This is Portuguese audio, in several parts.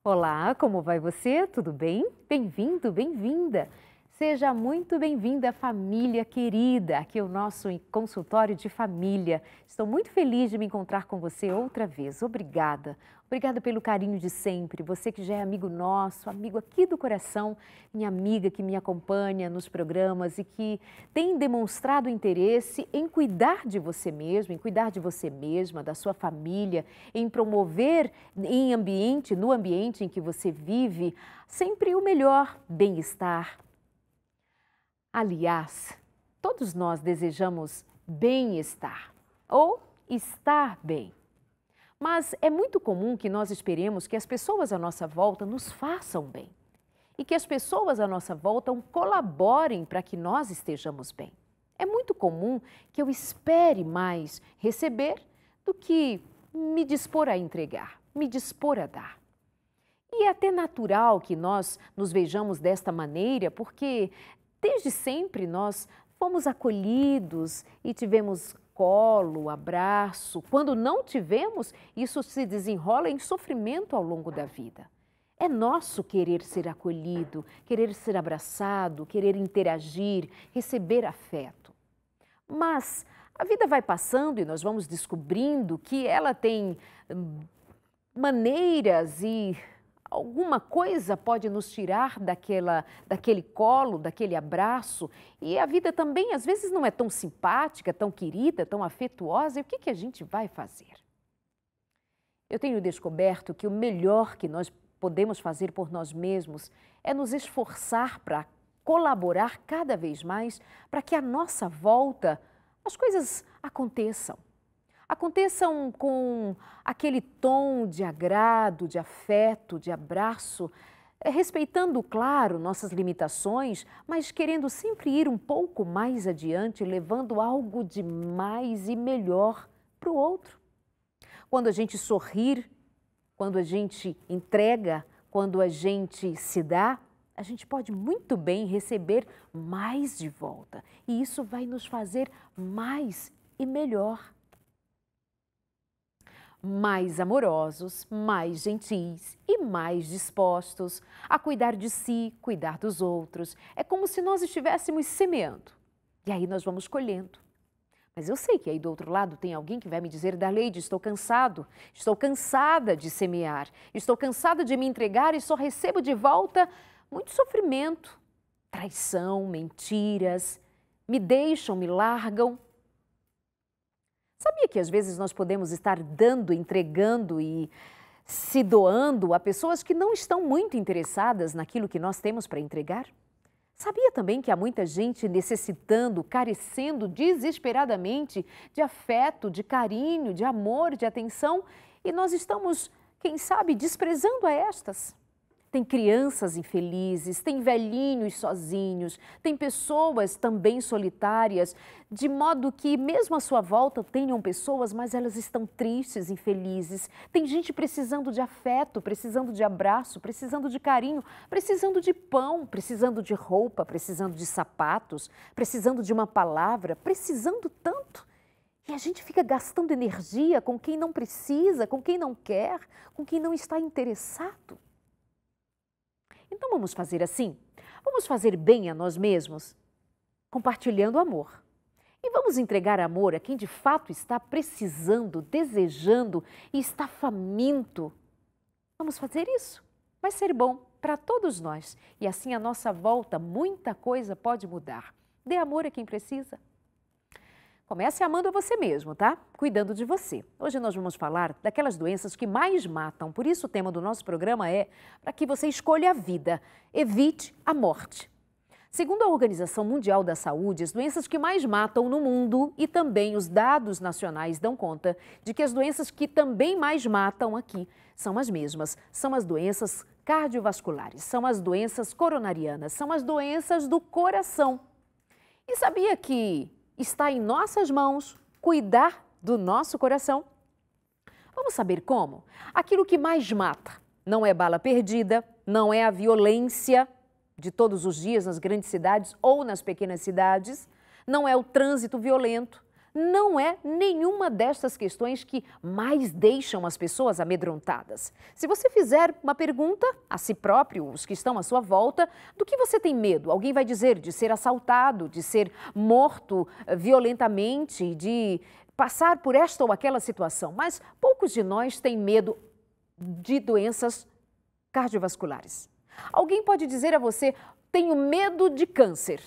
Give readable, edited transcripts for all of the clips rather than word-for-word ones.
Olá, como vai você? Tudo bem? Bem-vindo, bem-vinda! Seja muito bem-vinda, família querida, aqui é o nosso consultório de família. Estou muito feliz de me encontrar com você outra vez. Obrigada. Obrigada pelo carinho de sempre. Você que já é amigo nosso, amigo aqui do coração, minha amiga que me acompanha nos programas e que tem demonstrado interesse em cuidar de você mesmo, em cuidar de você mesma, da sua família, em promover no ambiente em que você vive, sempre o melhor bem-estar. Aliás, todos nós desejamos bem-estar ou estar bem. Mas é muito comum que nós esperemos que as pessoas à nossa volta nos façam bem e que as pessoas à nossa volta colaborem para que nós estejamos bem. É muito comum que eu espere mais receber do que me dispor a entregar, me dispor a dar. E é até natural que nós nos vejamos desta maneira, porque desde sempre nós fomos acolhidos e tivemos colo, abraço. Quando não tivemos, isso se desenrola em sofrimento ao longo da vida. É nosso querer ser acolhido, querer ser abraçado, querer interagir, receber afeto. Mas a vida vai passando e nós vamos descobrindo que ela tem maneiras e alguma coisa pode nos tirar daquele colo, daquele abraço. E a vida também, às vezes, não é tão simpática, tão querida, tão afetuosa. E o que a gente vai fazer? Eu tenho descoberto que o melhor que nós podemos fazer por nós mesmos é nos esforçar para colaborar cada vez mais para que à nossa volta as coisas aconteçam. Aconteçam com aquele tom de agrado, de afeto, de abraço, respeitando, claro, nossas limitações, mas querendo sempre ir um pouco mais adiante, levando algo de mais e melhor para o outro. Quando a gente sorrir, quando a gente entrega, quando a gente se dá, a gente pode muito bem receber mais de volta. E isso vai nos fazer mais e melhor. Mais amorosos, mais gentis e mais dispostos a cuidar de si, cuidar dos outros. É como se nós estivéssemos semeando e aí nós vamos colhendo. Mas eu sei que aí do outro lado tem alguém que vai me dizer: Darleide, estou cansado, estou cansada de semear, estou cansada de me entregar e só recebo de volta muito sofrimento, traição, mentiras, me deixam, me largam. Sabia que às vezes nós podemos estar dando, entregando e se doando a pessoas que não estão muito interessadas naquilo que nós temos para entregar? Sabia também que há muita gente necessitando, carecendo desesperadamente de afeto, de carinho, de amor, de atenção e nós estamos, quem sabe, desprezando a estas? Tem crianças infelizes, tem velhinhos sozinhos, tem pessoas também solitárias, de modo que mesmo à sua volta tenham pessoas, mas elas estão tristes, infelizes. Tem gente precisando de afeto, precisando de abraço, precisando de carinho, precisando de pão, precisando de roupa, precisando de sapatos, precisando de uma palavra, precisando tanto. E a gente fica gastando energia com quem não precisa, com quem não quer, com quem não está interessado. Então vamos fazer assim? Vamos fazer bem a nós mesmos, compartilhando amor. E vamos entregar amor a quem de fato está precisando, desejando e está faminto. Vamos fazer isso? Vai ser bom para todos nós. E assim à nossa volta muita coisa pode mudar. Dê amor a quem precisa. Comece amando a você mesmo, tá? Cuidando de você. Hoje nós vamos falar daquelas doenças que mais matam. Por isso o tema do nosso programa é para que você escolha a vida, evite a morte. Segundo a Organização Mundial da Saúde, as doenças que mais matam no mundo e também os dados nacionais dão conta de que as doenças que também mais matam aqui são as mesmas. São as doenças cardiovasculares, são as doenças coronarianas, são as doenças do coração. E sabia que está em nossas mãos cuidar do nosso coração? Vamos saber como? Aquilo que mais mata não é bala perdida, não é a violência de todos os dias nas grandes cidades ou nas pequenas cidades, não é o trânsito violento, não é nenhuma destas questões que mais deixam as pessoas amedrontadas. Se você fizer uma pergunta a si próprio, os que estão à sua volta, do que você tem medo? Alguém vai dizer de ser assaltado, de ser morto violentamente, de passar por esta ou aquela situação. Mas poucos de nós têm medo de doenças cardiovasculares. Alguém pode dizer a você, tenho medo de câncer.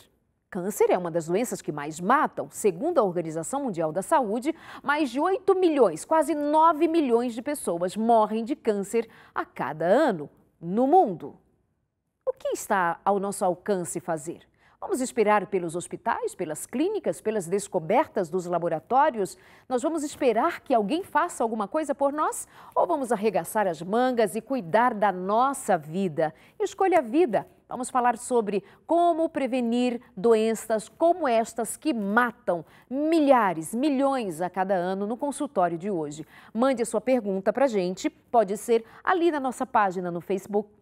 Câncer é uma das doenças que mais matam. Segundo a Organização Mundial da Saúde, mais de 8 milhões, quase 9 milhões de pessoas morrem de câncer a cada ano no mundo. O que está ao nosso alcance fazer? Vamos esperar pelos hospitais, pelas clínicas, pelas descobertas dos laboratórios? Nós vamos esperar que alguém faça alguma coisa por nós? Ou vamos arregaçar as mangas e cuidar da nossa vida? Escolha a vida. Vamos falar sobre como prevenir doenças como estas que matam milhares, milhões a cada ano no consultório de hoje. Mande a sua pergunta para a gente, pode ser ali na nossa página no Facebook.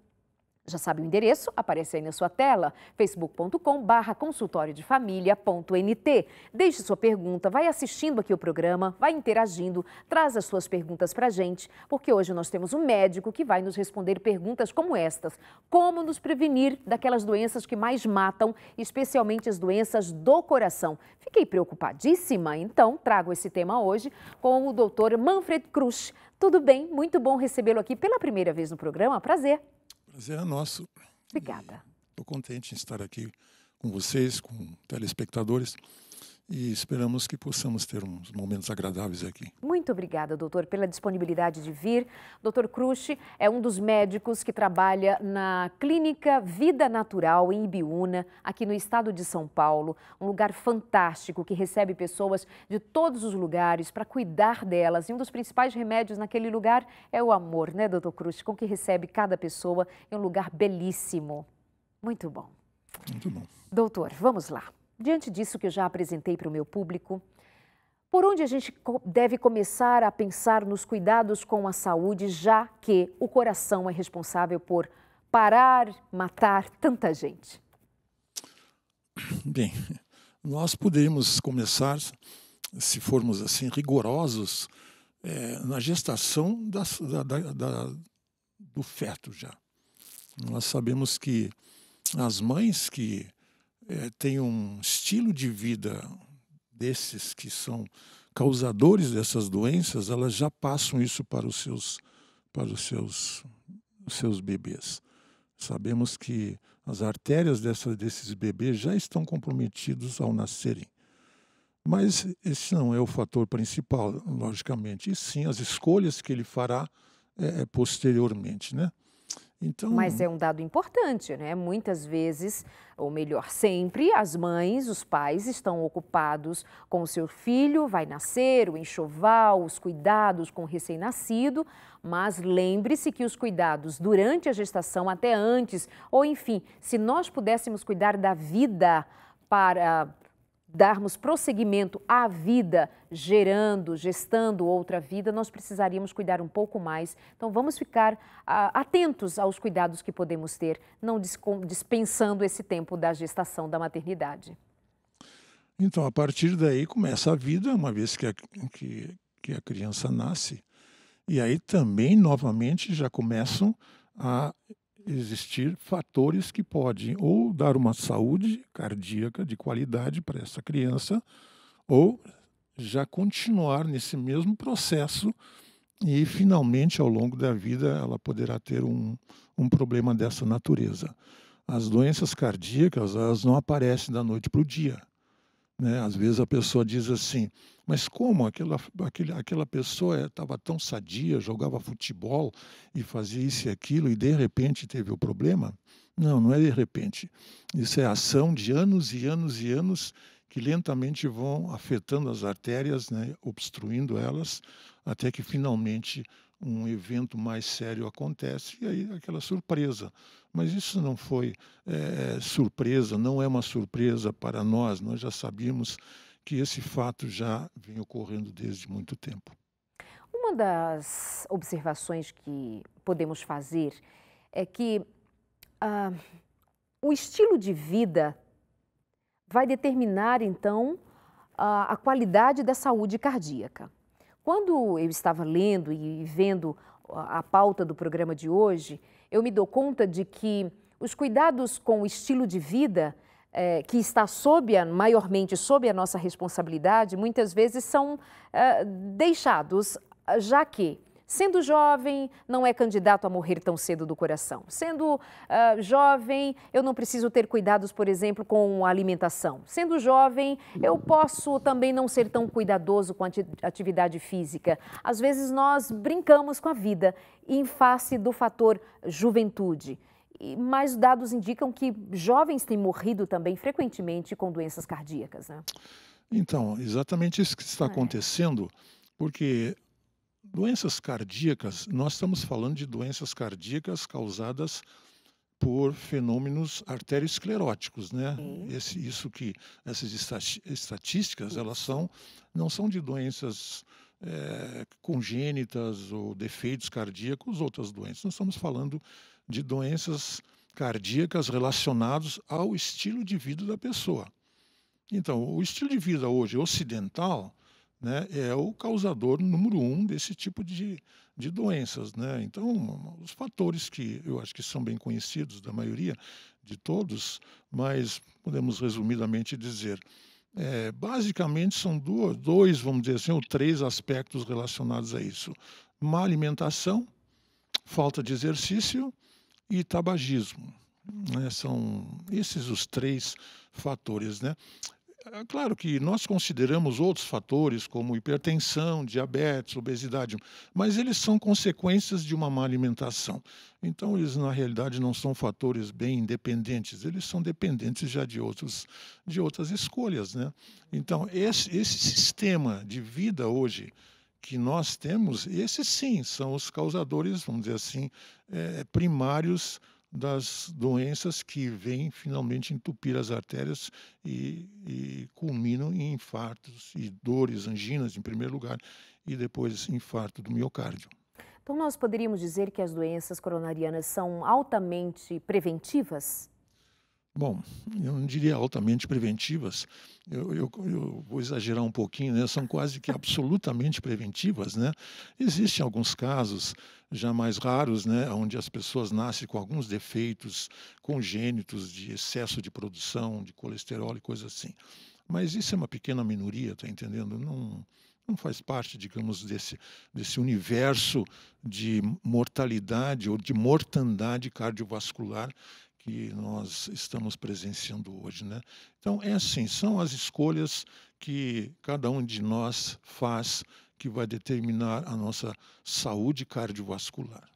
Já sabe o endereço? Aparece aí na sua tela, facebook.com/consultoriodefamilia.nt. Deixe sua pergunta, vai assistindo aqui o programa, vai interagindo, traz as suas perguntas para a gente, porque hoje nós temos um médico que vai nos responder perguntas como estas. Como nos prevenir daquelas doenças que mais matam, especialmente as doenças do coração? Fiquei preocupadíssima, então trago esse tema hoje com o Dr. Manfred Krusch. Tudo bem? Muito bom recebê-lo aqui pela primeira vez no programa. Prazer. Prazer é nosso. Obrigada. Estou contente em estar aqui com vocês, com telespectadores, e esperamos que possamos ter uns momentos agradáveis aqui. Muito obrigada, doutor, pela disponibilidade de vir. Dr. Krusch é um dos médicos que trabalha na Clínica Vida Natural em Ibiúna, aqui no estado de São Paulo. Um lugar fantástico que recebe pessoas de todos os lugares para cuidar delas. E um dos principais remédios naquele lugar é o amor, né, doutor Krusch? Com que recebe cada pessoa em um lugar belíssimo. Muito bom. Muito bom. Doutor, vamos lá. Diante disso que eu já apresentei para o meu público, por onde a gente deve começar a pensar nos cuidados com a saúde, já que o coração é responsável por parar, matar tanta gente? Bem, nós poderíamos começar, se formos assim rigorosos, na gestação do feto já. Nós sabemos que as mães que têm um estilo de vida desses que são causadores dessas doenças, elas já passam isso para os seus bebês. Sabemos que as artérias desses bebês já estão comprometidos ao nascerem. Mas esse não é o fator principal, logicamente, e sim as escolhas que ele fará posteriormente, né? Então, mas é um dado importante, né? Muitas vezes, ou melhor, sempre, as mães, os pais estão ocupados com o seu filho, vai nascer, o enxoval, os cuidados com o recém-nascido, mas lembre-se que os cuidados durante a gestação, até antes, ou enfim, se nós pudéssemos cuidar da vida para darmos prosseguimento à vida, gestando outra vida, nós precisaríamos cuidar um pouco mais. Então, vamos ficar atentos aos cuidados que podemos ter, não dispensando esse tempo da gestação, da maternidade. Então, a partir daí começa a vida, uma vez que a criança nasce, e aí também, novamente, já começam a existir fatores que podem ou dar uma saúde cardíaca de qualidade para essa criança, ou já continuar nesse mesmo processo e, finalmente, ao longo da vida, ela poderá ter um problema dessa natureza. As doenças cardíacas, elas não aparecem da noite para o dia, né? Às vezes a pessoa diz assim, mas como aquela pessoa estava tão sadia, jogava futebol e fazia isso e aquilo e de repente teve o problema? Não, não é de repente. Isso é ação de anos e anos e anos que lentamente vão afetando as artérias, né, obstruindo elas, até que finalmente um evento mais sério acontece e aí aquela surpresa. Mas isso não foi surpresa, não é uma surpresa para nós, nós já sabíamos que esse fato já vem ocorrendo desde muito tempo. Uma das observações que podemos fazer é que o estilo de vida vai determinar, então, a qualidade da saúde cardíaca. Quando eu estava lendo e vendo a pauta do programa de hoje, eu me dou conta de que os cuidados com o estilo de vida, que está maiormente sob a nossa responsabilidade, muitas vezes são deixados, já que, sendo jovem, não é candidato a morrer tão cedo do coração. Sendo jovem, eu não preciso ter cuidados, por exemplo, com a alimentação. Sendo jovem, eu posso também não ser tão cuidadoso com a atividade física. Às vezes nós brincamos com a vida em face do fator juventude. Mas dados indicam que jovens têm morrido também frequentemente com doenças cardíacas, né? Então, exatamente isso que está acontecendo, porque doenças cardíacas, nós estamos falando de doenças cardíacas causadas por fenômenos arterioscleróticos, né? Essas estatísticas, não são de doenças congênitas ou defeitos cardíacos, outras doenças. Nós estamos falando de doenças cardíacas relacionadas ao estilo de vida da pessoa. Então, o estilo de vida hoje ocidental, né, é o causador número 1 desse tipo de doenças, né? Então, os fatores que eu acho que são bem conhecidos da maioria de todos, mas podemos resumidamente dizer, basicamente são dois, vamos dizer assim, ou 3 aspectos relacionados a isso: má alimentação, falta de exercício e tabagismo, né? São esses os 3 fatores, né? É claro que nós consideramos outros fatores, como hipertensão, diabetes, obesidade, mas eles são consequências de uma má alimentação. Então, eles, na realidade, não são fatores bem independentes, eles são dependentes já de outras escolhas, né? Então, esse sistema de vida hoje que nós temos, esses sim são os causadores, vamos dizer assim, primários das doenças que vêm finalmente entupir as artérias e culminam em infartos e dores, anginas em primeiro lugar, e depois infarto do miocárdio. Então, nós poderíamos dizer que as doenças coronarianas são altamente preventivas? Bom, eu não diria altamente preventivas, eu vou exagerar um pouquinho, né? São quase que absolutamente preventivas, né? Existem alguns casos já mais raros, né, onde as pessoas nascem com alguns defeitos congênitos de excesso de produção de colesterol e coisas assim. Mas isso é uma pequena minoria, tá entendendo? Não faz parte, digamos, desse universo de mortalidade ou de mortandade cardiovascular que nós estamos presenciando hoje, né? Então, é assim, são as escolhas que cada um de nós faz que vai determinar a nossa saúde cardiovascular.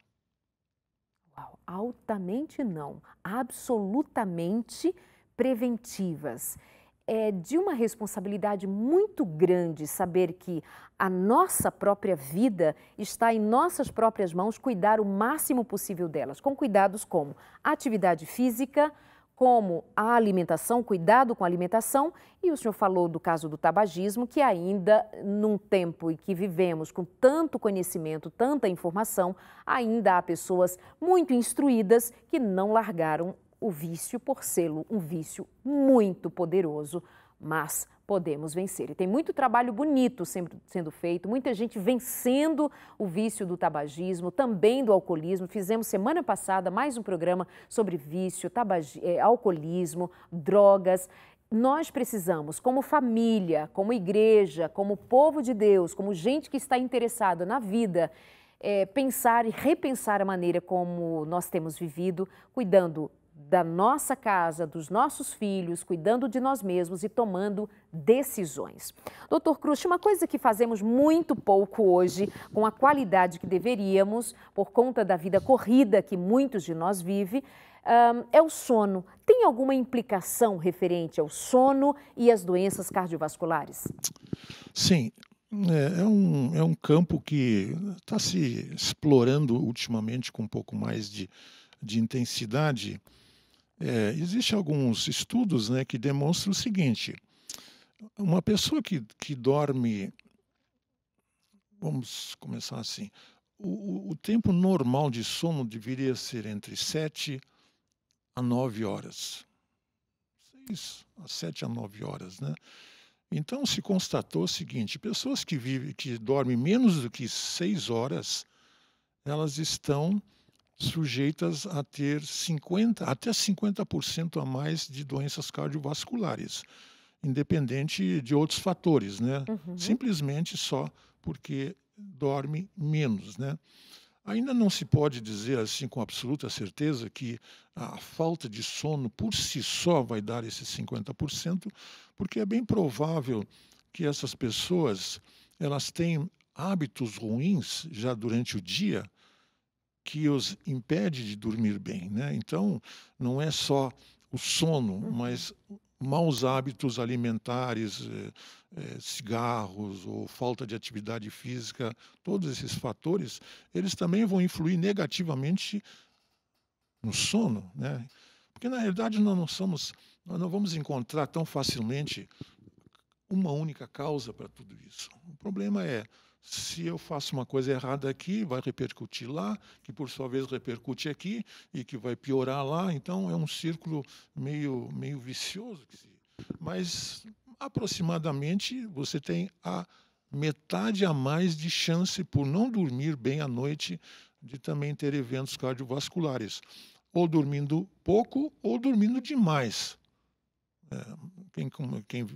Uau, altamente não, absolutamente preventivas. É de uma responsabilidade muito grande saber que a nossa própria vida está em nossas próprias mãos, cuidar o máximo possível delas, com cuidados como a atividade física, como a alimentação, cuidado com a alimentação, e o senhor falou do caso do tabagismo, que ainda num tempo em que vivemos com tanto conhecimento, tanta informação, ainda há pessoas muito instruídas que não largaram o vício por ser um vício muito poderoso, mas podemos vencer. E tem muito trabalho bonito sendo feito, muita gente vencendo o vício do tabagismo, também do alcoolismo. Fizemos semana passada mais um programa sobre vício, alcoolismo, drogas. Nós precisamos, como família, como igreja, como povo de Deus, como gente que está interessada na vida, pensar e repensar a maneira como nós temos vivido, cuidando da nossa casa, dos nossos filhos, cuidando de nós mesmos e tomando decisões. Doutor Cruz, uma coisa que fazemos muito pouco hoje, com a qualidade que deveríamos, por conta da vida corrida que muitos de nós vivem, é o sono. Tem alguma implicação referente ao sono e às doenças cardiovasculares? Sim. É um campo que está se explorando ultimamente com um pouco mais de intensidade. Existem alguns estudos, né, que demonstram o seguinte: uma pessoa que dorme, vamos começar assim, o tempo normal de sono deveria ser entre 7 a 9 horas. 6 a 7 a 9 horas, né? Então se constatou o seguinte: pessoas que dormem menos do que 6 horas, elas estão sujeitas a ter até 50% a mais de doenças cardiovasculares, independente de outros fatores, né? Uhum. Simplesmente só porque dorme menos, né? Ainda não se pode dizer assim com absoluta certeza que a falta de sono por si só vai dar esses 50%, porque é bem provável que essas pessoas elas têm hábitos ruins já durante o dia que os impede de dormir bem, né? Então, não é só o sono, Uhum. mas maus hábitos alimentares, cigarros ou falta de atividade física, todos esses fatores, eles também vão influir negativamente no sono, né? Porque na realidade nós não vamos encontrar tão facilmente uma única causa para tudo isso. O problema é, se eu faço uma coisa errada aqui, vai repercutir lá, que por sua vez repercute aqui e que vai piorar lá. Então é um círculo meio vicioso. Mas aproximadamente você tem a metade a mais de chance por não dormir bem à noite de também ter eventos cardiovasculares, ou dormindo pouco ou dormindo demais. Quem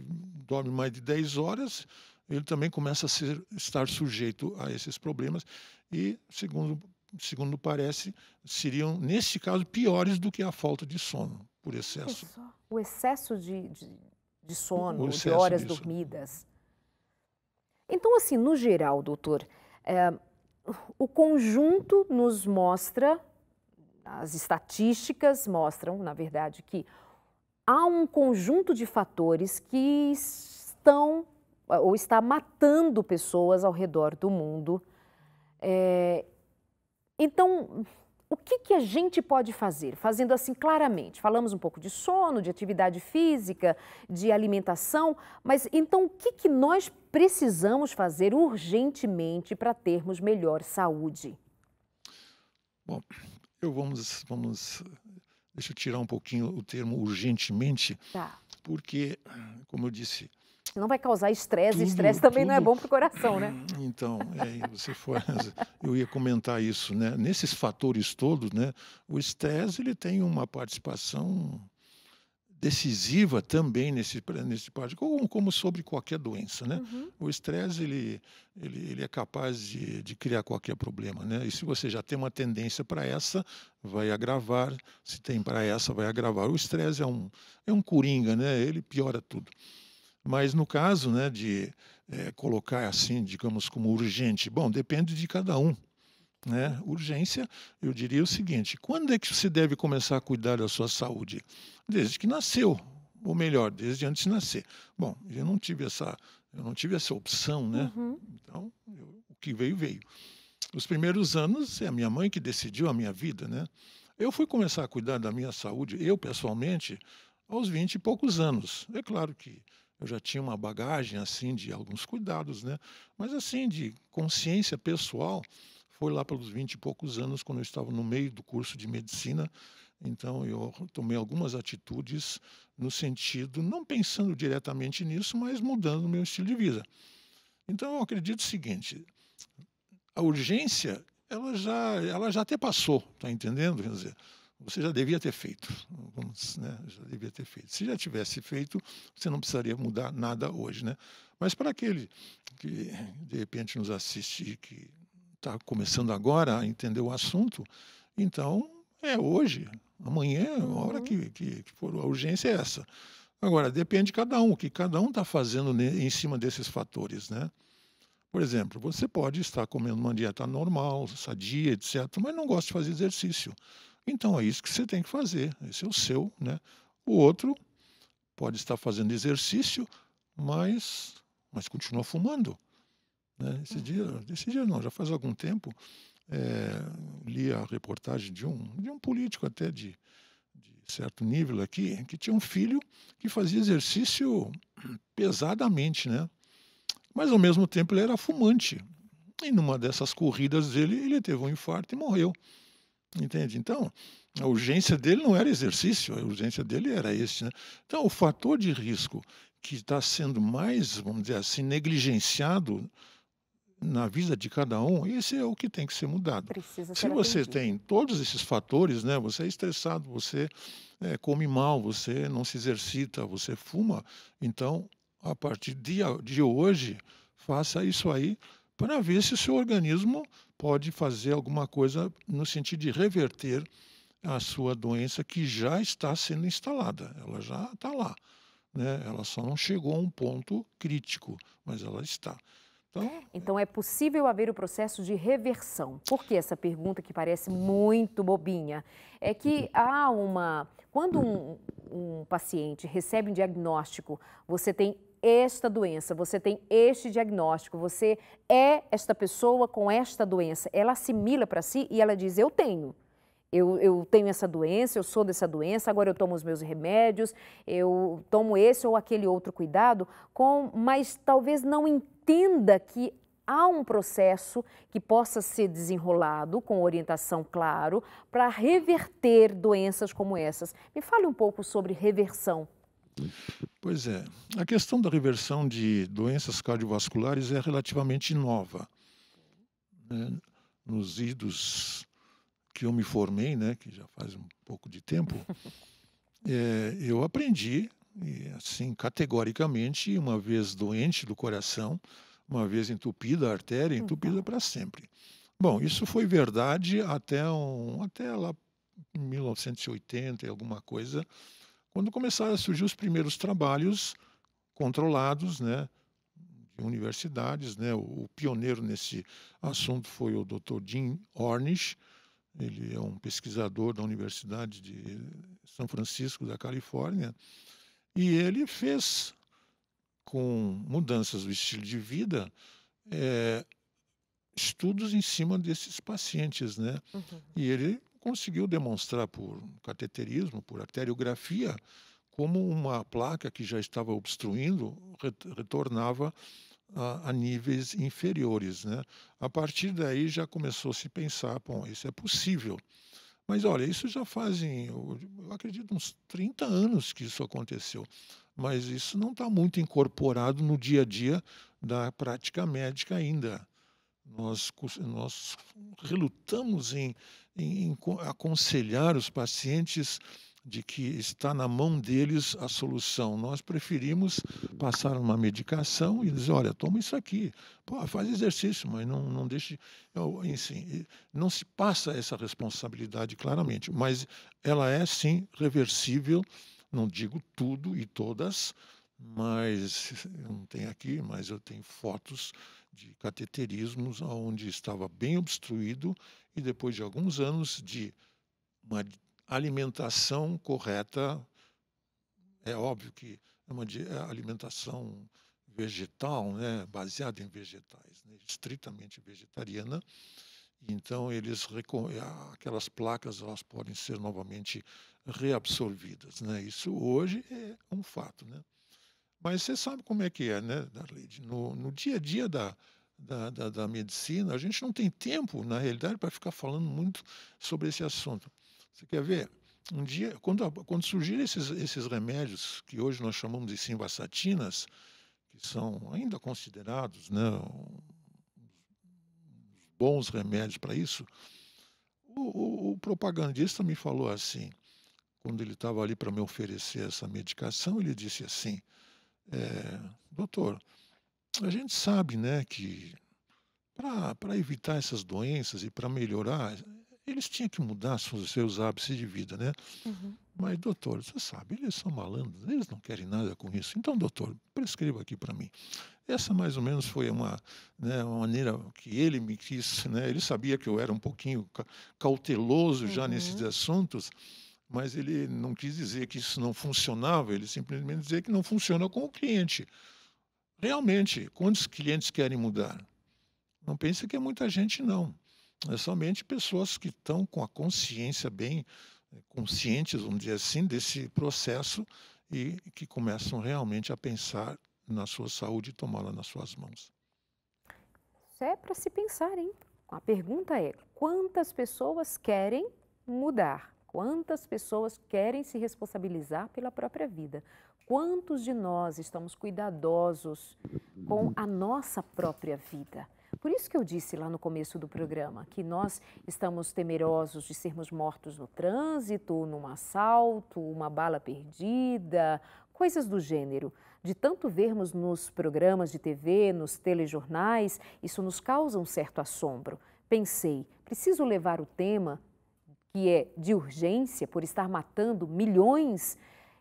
dorme mais de 10 horas, ele também começa a estar sujeito a esses problemas e, segundo parece, seriam, nesse caso, piores do que a falta de sono por Olha excesso. só, o excesso de O sono, de excesso horas disso. dormidas. Então, assim, no geral, doutor, eh, o conjunto nos mostra, as estatísticas mostram, na verdade, que há um conjunto de fatores que estão ou está matando pessoas ao redor do mundo. Então, o que que a gente pode fazer? Fazendo assim claramente, falamos um pouco de sono, de atividade física, de alimentação, mas então o que que nós precisamos fazer urgentemente para termos melhor saúde? Bom, deixa eu tirar um pouquinho o termo urgentemente, Tá. porque, como eu disse, Não vai causar estresse, estresse tudo, também não é tudo. bom para o coração, né? Então, eu ia comentar isso, né? Nesses fatores todos, né? O estresse ele tem uma participação decisiva também nesse parte, como sobre qualquer doença, né? Uhum. O estresse ele é capaz de criar qualquer problema, né? E se você já tem uma tendência para essa, vai agravar. Se tem para essa, vai agravar. O estresse é um coringa, né? Ele piora tudo. Mas no caso, né, de colocar assim, digamos, como urgente, bom, depende de cada um, né? Urgência, eu diria o seguinte: quando é que você deve começar a cuidar da sua saúde? Desde que nasceu, ou melhor, desde antes de nascer. Bom, eu não tive essa opção, né? Uhum. Então, o que veio, veio. Os primeiros anos é a minha mãe que decidiu a minha vida, né? Eu fui começar a cuidar da minha saúde, eu pessoalmente, aos 20 e poucos anos. É claro que eu já tinha uma bagagem assim de alguns cuidados, né? Mas assim de consciência pessoal, foi lá pelos 20 e poucos anos, quando eu estava no meio do curso de medicina. Então eu tomei algumas atitudes no sentido, não pensando diretamente nisso, mas mudando o meu estilo de vida. Então eu acredito o seguinte: a urgência, ela já até passou, está entendendo? Quer dizer, você já devia ter feito, né? Já devia ter feito. Se já tivesse feito, você não precisaria mudar nada hoje, né? Mas para aquele que de repente nos assiste e que está começando agora a entender o assunto, então é hoje, amanhã, a hora Uhum. que for, a urgência é essa. Agora, depende de cada um, o que cada um está fazendo em cima desses fatores, né? Por exemplo, você pode estar comendo uma dieta normal, sadia, etc., mas não gosta de fazer exercício. Então é isso que você tem que fazer, esse é o seu, né? O outro pode estar fazendo exercício, mas continua fumando, né? Esse dia não, já faz algum tempo, li a reportagem de um político até de certo nível aqui, que tinha um filho que fazia exercício pesadamente, né? Mas ao mesmo tempo ele era fumante. E numa dessas corridas dele, ele teve um infarto e morreu. entende? Então, a urgência dele não era exercício, a urgência dele era esse, né. Então, o fator de risco que está sendo mais, vamos dizer assim, negligenciado na vida de cada um, esse é o que tem que ser mudado. Precisa Se ser você atendido. tem todos esses fatores, né, você é estressado, você, come mal, você não se exercita, você fuma, então, a partir de hoje, faça isso aí para ver se o seu organismo pode fazer alguma coisa no sentido de reverter a sua doença que já está sendo instalada, ela já está lá, né, ela só não chegou a um ponto crítico, mas ela está. Então, Então, é possível haver o processo de reversão. Por que essa pergunta que parece muito bobinha? É que há uma. Quando um paciente recebe um diagnóstico, você tem esta doença, você tem este diagnóstico, você é esta pessoa com esta doença, ela assimila para si e ela diz: Eu tenho. Eu tenho essa doença, eu sou dessa doença, agora eu tomo os meus remédios, eu tomo esse ou aquele outro cuidado, mas talvez não entenda que há um processo que possa ser desenrolado com orientação, claro, para reverter doenças como essas. Me fale um pouco sobre reversão. pois é, a questão da reversão de doenças cardiovasculares é relativamente nova, né. Nos idos que eu me formei, né, que já faz um pouco de tempo, eu aprendi, e assim, categoricamente, uma vez doente do coração, uma vez entupida a artéria, entupida Então, para sempre. Bom, isso foi verdade até lá em 1980 e alguma coisa, quando começaram a surgir os primeiros trabalhos controlados, né, de universidades, né. O pioneiro nesse assunto foi o Dr. Jim Ornish, ele é um pesquisador da Universidade de São Francisco, da Califórnia, e ele fez, com mudanças do estilo de vida, eh, estudos em cima desses pacientes, né. uhum. E ele conseguiu demonstrar por cateterismo, por arteriografia, como uma placa que já estava obstruindo retornava a níveis inferiores, né. A partir daí já começou a se pensar: "Bom, isso é possível". Mas olha, isso já fazem, eu acredito, uns 30 anos que isso aconteceu, mas isso não está muito incorporado no dia a dia da prática médica ainda. Nós relutamos em aconselhar os pacientes de que está na mão deles a solução. Nós preferimos passar uma medicação e dizer: "Olha, toma isso aqui. Pô, faz exercício, mas não deixe", enfim, não se passa essa responsabilidade claramente, mas ela é sim reversível, não digo tudo e todas, mas eu não tenho aqui, mas eu tenho fotos de cateterismos onde estava bem obstruído e depois de alguns anos de uma alimentação correta, é óbvio que é uma alimentação vegetal, né, baseada em vegetais, né, estritamente vegetariana, então aquelas placas elas podem ser novamente reabsorvidas, né, isso hoje é um fato, né. Mas você sabe como é que é, né, Darleide, no dia a dia da medicina, a gente não tem tempo, na realidade, para ficar falando muito sobre esse assunto. Você quer ver? Um dia, quando surgiram esses remédios, que hoje nós chamamos de simvasatinas, que são ainda considerados, né, bons remédios para isso, o propagandista me falou assim, quando ele estava ali para me oferecer essa medicação, ele disse assim: "Doutor, a gente sabe, né, que para evitar essas doenças e para melhorar, eles tinham que mudar seus hábitos de vida, né. Uhum. Mas doutor, você sabe, eles são malandros, eles não querem nada com isso. Então doutor, prescreva aqui para mim". Essa mais ou menos foi uma maneira que ele me quis, né, ele sabia que eu era um pouquinho cauteloso já nesses Uhum. assuntos, mas ele não quis dizer que isso não funcionava, ele simplesmente dizer que não funciona com o cliente. Realmente, quantos clientes querem mudar? Não pense que é muita gente não, é somente pessoas que estão com a consciência bem, conscientes, vamos dizer assim, desse processo e que começam realmente a pensar na sua saúde e tomá-la nas suas mãos. Isso é para se pensar, hein? A pergunta é: quantas pessoas querem mudar? Quantas pessoas querem se responsabilizar pela própria vida? Quantos de nós estamos cuidadosos com a nossa própria vida? Por isso que eu disse lá no começo do programa que nós estamos temerosos de sermos mortos no trânsito, num assalto, uma bala perdida, coisas do gênero. De tanto vermos nos programas de TV, nos telejornais, isso nos causa um certo assombro. Pensei, preciso levar o tema que é de urgência por estar matando milhões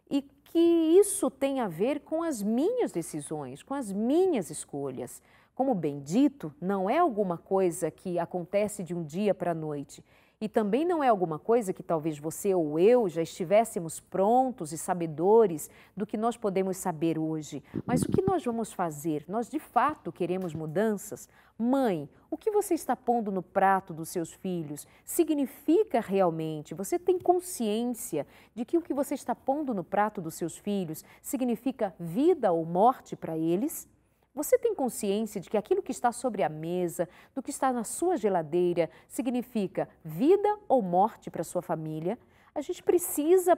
e que isso tem a ver com as minhas decisões, com as minhas escolhas. Como bem dito, não é alguma coisa que acontece de um dia para a noite. E também não é alguma coisa que talvez você ou eu já estivéssemos prontos e sabedores do que nós podemos saber hoje. Mas o que nós vamos fazer? Nós de fato queremos mudanças? Mãe, o que você está pondo no prato dos seus filhos significa realmente? Você tem consciência de que o que você está pondo no prato dos seus filhos significa vida ou morte para eles? Você tem consciência de que aquilo que está sobre a mesa, do que está na sua geladeira, significa vida ou morte para a sua família? A gente precisa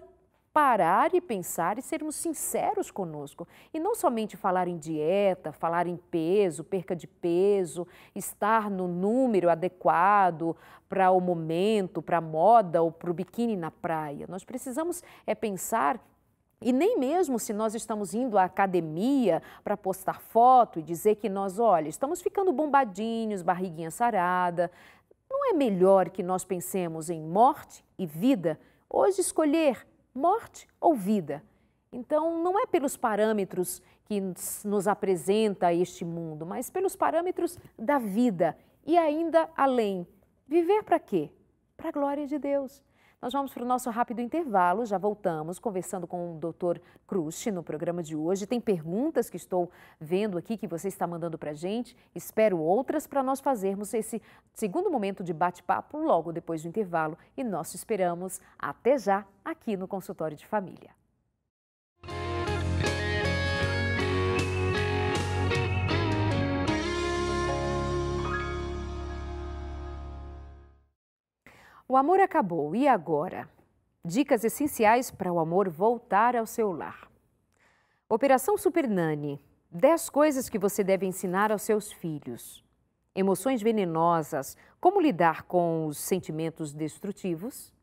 parar e pensar e sermos sinceros conosco. E não somente falar em dieta, falar em peso, perca de peso, estar no número adequado para o momento, para a moda ou para o biquíni na praia. Nós precisamos pensar. E nem mesmo se nós estamos indo à academia para postar foto e dizer que nós, olha, estamos ficando bombadinhos, barriguinha sarada, não é melhor que nós pensemos em morte e vida? Hoje escolher morte ou vida. Então, não é pelos parâmetros que nos apresenta este mundo, mas pelos parâmetros da vida e ainda além. Viver para quê? Para a glória de Deus. Nós vamos para o nosso rápido intervalo, já voltamos conversando com o Dr. Crusch no programa de hoje. Tem perguntas que estou vendo aqui que você está mandando para a gente, espero outras para nós fazermos esse segundo momento de bate-papo logo depois do intervalo e nós te esperamos até já aqui no Consultório de Família. O amor acabou, e agora? Dicas essenciais para o amor voltar ao seu lar. Operação Super Nani. 10 coisas que você deve ensinar aos seus filhos. Emoções venenosas. Como lidar com os sentimentos destrutivos.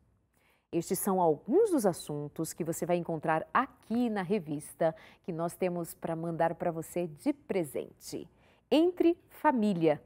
Estes são alguns dos assuntos que você vai encontrar aqui na revista que nós temos para mandar para você de presente. Entre Família.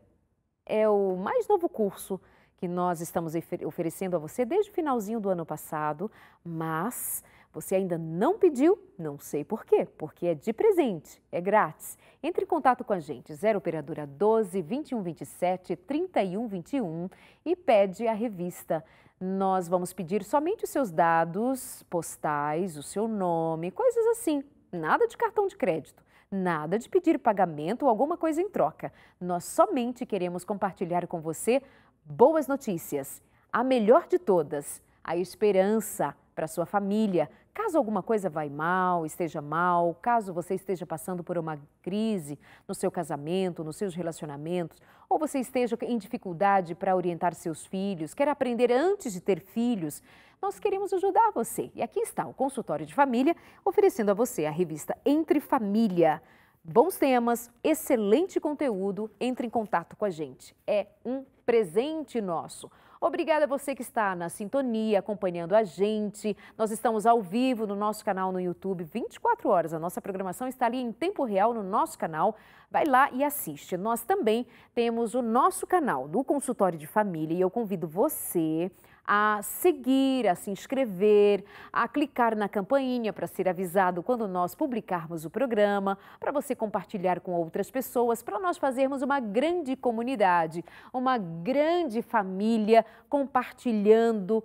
É o mais novo curso que nós estamos oferecendo a você desde o finalzinho do ano passado, mas você ainda não pediu, não sei por quê, porque é de presente, é grátis. Entre em contato com a gente, 0 operadora 12 21 27 31 21 e pede a revista. Nós vamos pedir somente os seus dados postais, o seu nome, coisas assim, nada de cartão de crédito. Nada de pedir pagamento ou alguma coisa em troca. Nós somente queremos compartilhar com você boas notícias. A melhor de todas, a esperança para sua família. Caso alguma coisa vá mal, esteja mal, caso você esteja passando por uma crise no seu casamento, nos seus relacionamentos, ou você esteja em dificuldade para orientar seus filhos, quer aprender antes de ter filhos, nós queremos ajudar você. E aqui está o Consultório de Família, oferecendo a você a revista Entre Família. Bons temas, excelente conteúdo, entre em contato com a gente. É um presente nosso. Obrigada a você que está na sintonia, acompanhando a gente. Nós estamos ao vivo no nosso canal no YouTube, 24 horas. A nossa programação está ali em tempo real no nosso canal. Vai lá e assiste. Nós também temos o nosso canal do Consultório de Família e eu convido você a seguir, a se inscrever, a clicar na campainha para ser avisado quando nós publicarmos o programa, para você compartilhar com outras pessoas, para nós fazermos uma grande comunidade, uma grande família compartilhando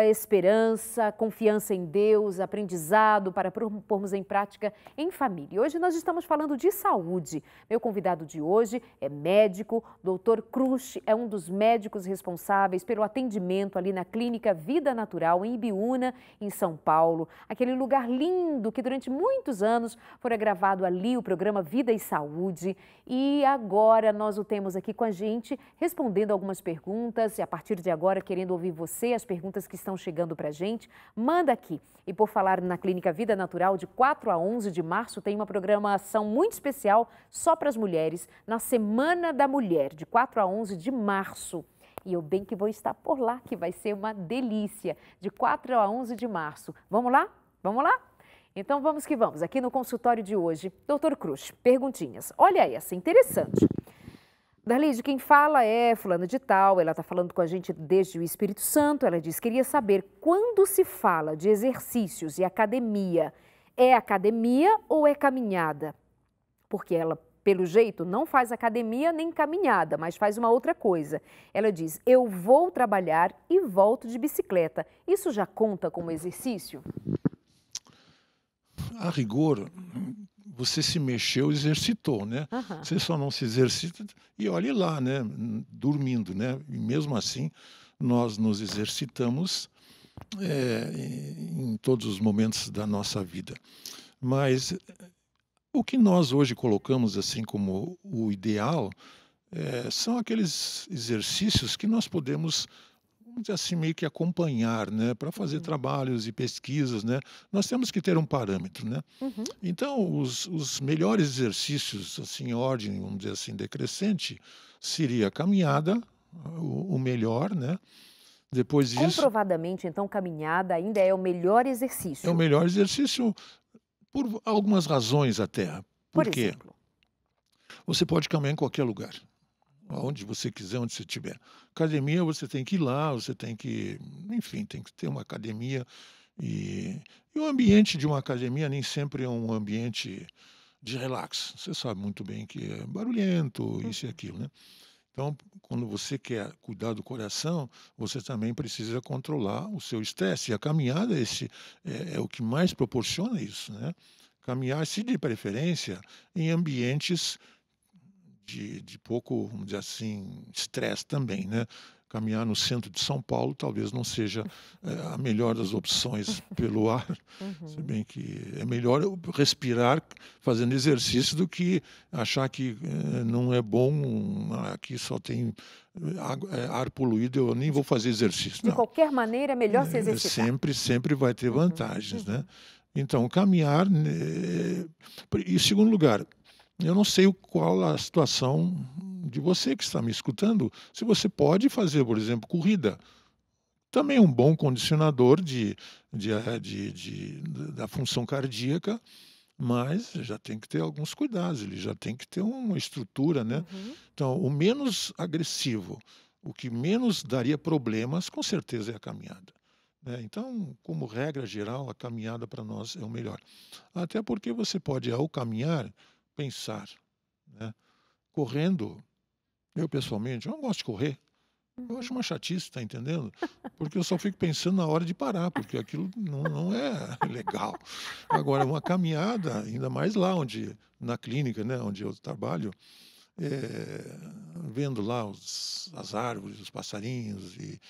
esperança, confiança em Deus, aprendizado para pormos em prática em família. Hoje nós estamos falando de saúde. Meu convidado de hoje é médico, Dr. Crusch, é um dos médicos responsáveis pelo atendimento ali na Clínica Vida Natural em Ibiúna, em São Paulo. Aquele lugar lindo que durante muitos anos fora gravado ali o programa Vida e Saúde. E agora nós o temos aqui com a gente, respondendo algumas perguntas e a partir de agora querendo ouvir você, as perguntas que estão chegando para a gente, manda aqui. E por falar na Clínica Vida Natural, de 4 a 11 de março, tem uma programação muito especial só para as mulheres, na Semana da Mulher, de 4 a 11 de março. E eu bem que vou estar por lá, que vai ser uma delícia, de 4 a 11 de março. Vamos lá? Vamos lá? Então vamos que vamos. Aqui no consultório de hoje, Dr. Cruz, perguntinhas. Olha essa, interessante. Darlide, quem fala é fulana de tal, ela está falando com a gente desde o Espírito Santo, ela diz, queria saber, quando se fala de exercícios e academia, é academia ou é caminhada? Porque ela, pelo jeito, não faz academia nem caminhada, mas faz uma outra coisa. Ela diz, eu vou trabalhar e volto de bicicleta. Isso já conta como exercício? A rigor, você se mexeu, exercitou, né? Aham. Você só não se exercita e olhe lá, né? Dormindo, né? E mesmo assim, nós nos exercitamos em todos os momentos da nossa vida. Mas o que nós hoje colocamos assim como o ideal são aqueles exercícios que nós podemos, vamos dizer assim, meio que acompanhar, né? Para fazer trabalhos e pesquisas, né? Nós temos que ter um parâmetro, né? Uhum. Então, os melhores exercícios, assim, em ordem, vamos dizer assim, decrescente, seria a caminhada, o melhor, né? Depois disso, Comprovadamente, então, caminhada ainda é o melhor é o exercício. melhor exercício por algumas razões até. Por Por quê? exemplo. Você pode caminhar em qualquer lugar, aonde você quiser, onde você estiver. Academia, você tem que ir lá, você tem que, enfim, tem que ter uma academia. E o ambiente de uma academia nem sempre é um ambiente de relax. Você sabe muito bem que é barulhento, isso e aquilo, né? Então, quando você quer cuidar do coração, você também precisa controlar o seu estresse. E a caminhada é o que mais proporciona isso, né? Caminhar, se de preferência, em ambientes de pouco, vamos dizer assim, estresse também, né? Caminhar no centro de São Paulo talvez não seja a melhor das opções pelo ar, se bem que é melhor eu respirar fazendo exercício do que achar que não é bom, aqui só tem ar poluído, eu nem vou fazer exercício. De Não, qualquer maneira, é melhor se exercitar. sempre vai ter vantagens, né? Então, caminhar, e em segundo lugar, eu não sei qual a situação de você que está me escutando, se você pode fazer, por exemplo, corrida. Também é um bom condicionador da função cardíaca, mas já tem que ter alguns cuidados, ele já tem que ter uma estrutura, né? Então, o menos agressivo, o que menos daria problemas, com certeza é a caminhada, né? Então, como regra geral, a caminhada para nós é o melhor. Até porque você pode, ao caminhar, pensar, né? Correndo, eu pessoalmente, eu não gosto de correr. Eu acho uma chatice, tá entendendo? Porque eu só fico pensando na hora de parar, porque aquilo não é legal. Agora, uma caminhada, ainda mais lá onde, na clínica, né, onde eu trabalho, vendo lá as árvores, os passarinhos e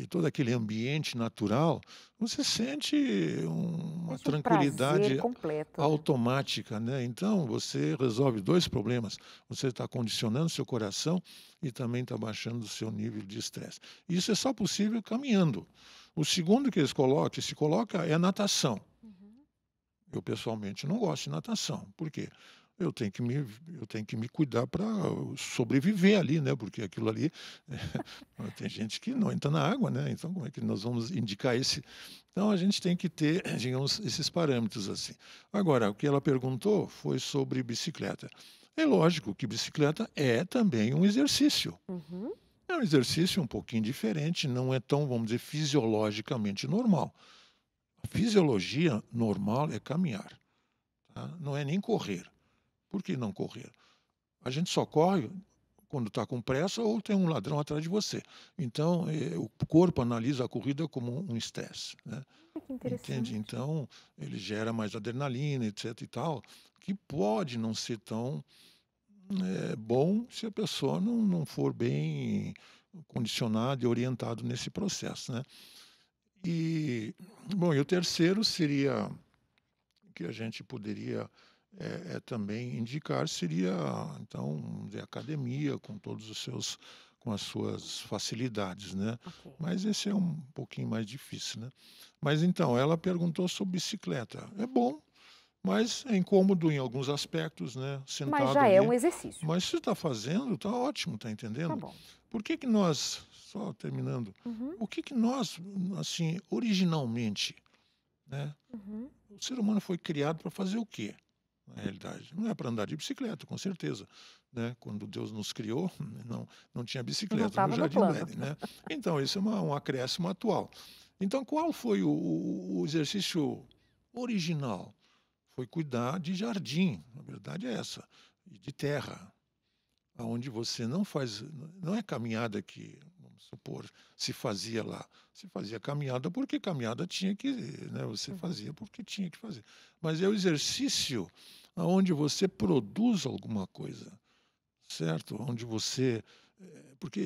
todo aquele ambiente natural, você sente uma Sente um prazer tranquilidade completo, né? automática, né? Então, você resolve dois problemas. Você está condicionando seu coração e também está baixando o seu nível de estresse. Isso é só possível caminhando. O segundo que eles colocam, que se coloca é a natação. Eu, pessoalmente, não gosto de natação. Por quê? Eu tenho que me cuidar para sobreviver ali, né? Porque aquilo ali, tem gente que não entra na água, né? Então, como é que nós vamos indicar esse? Então, a gente tem que ter, digamos, esses parâmetros assim. Agora, o que ela perguntou foi sobre bicicleta. É lógico que bicicleta é também um exercício. É um exercício um pouquinho diferente, não é tão, vamos dizer, fisiologicamente normal. A fisiologia normal é caminhar, tá? Não é nem correr. Por que não correr? A gente só corre quando está com pressa ou tem um ladrão atrás de você. Então, o corpo analisa a corrida como um estresse, né? Que Entende? interessante. Então, ele gera mais adrenalina, etc e tal, que pode não ser tão bom se a pessoa não for bem condicionada e orientado nesse processo, né? E, bom, e o terceiro seria que a gente poderia também indicar seria, então, vamos dizer, a academia com com as suas facilidades, né? Ok. Mas esse é um pouquinho mais difícil, né? Mas então, ela perguntou sobre bicicleta. É bom, mas é incômodo em alguns aspectos, né? Mas Sentado já é um ali. exercício. Mas se está fazendo, está ótimo, está Tá entendendo? bom. Por que que nós, só terminando, Uhum, o que que nós, assim, originalmente, né? uhum. O ser humano foi criado para fazer o quê? Na realidade, não é para andar de bicicleta, com certeza, né? Quando Deus nos criou, não tinha Não bicicleta no estava no Jardim do plano. Éden, né? Então, isso é um acréscimo atual. Então, qual foi o exercício original? Foi cuidar de jardim, a verdade é essa, e de terra, aonde você não faz, não é caminhada que, vamos supor, se fazia lá. Se fazia caminhada porque caminhada tinha que, né, você Uhum. fazia porque tinha que fazer. Mas é o exercício aonde você produz alguma coisa, certo? Onde você, porque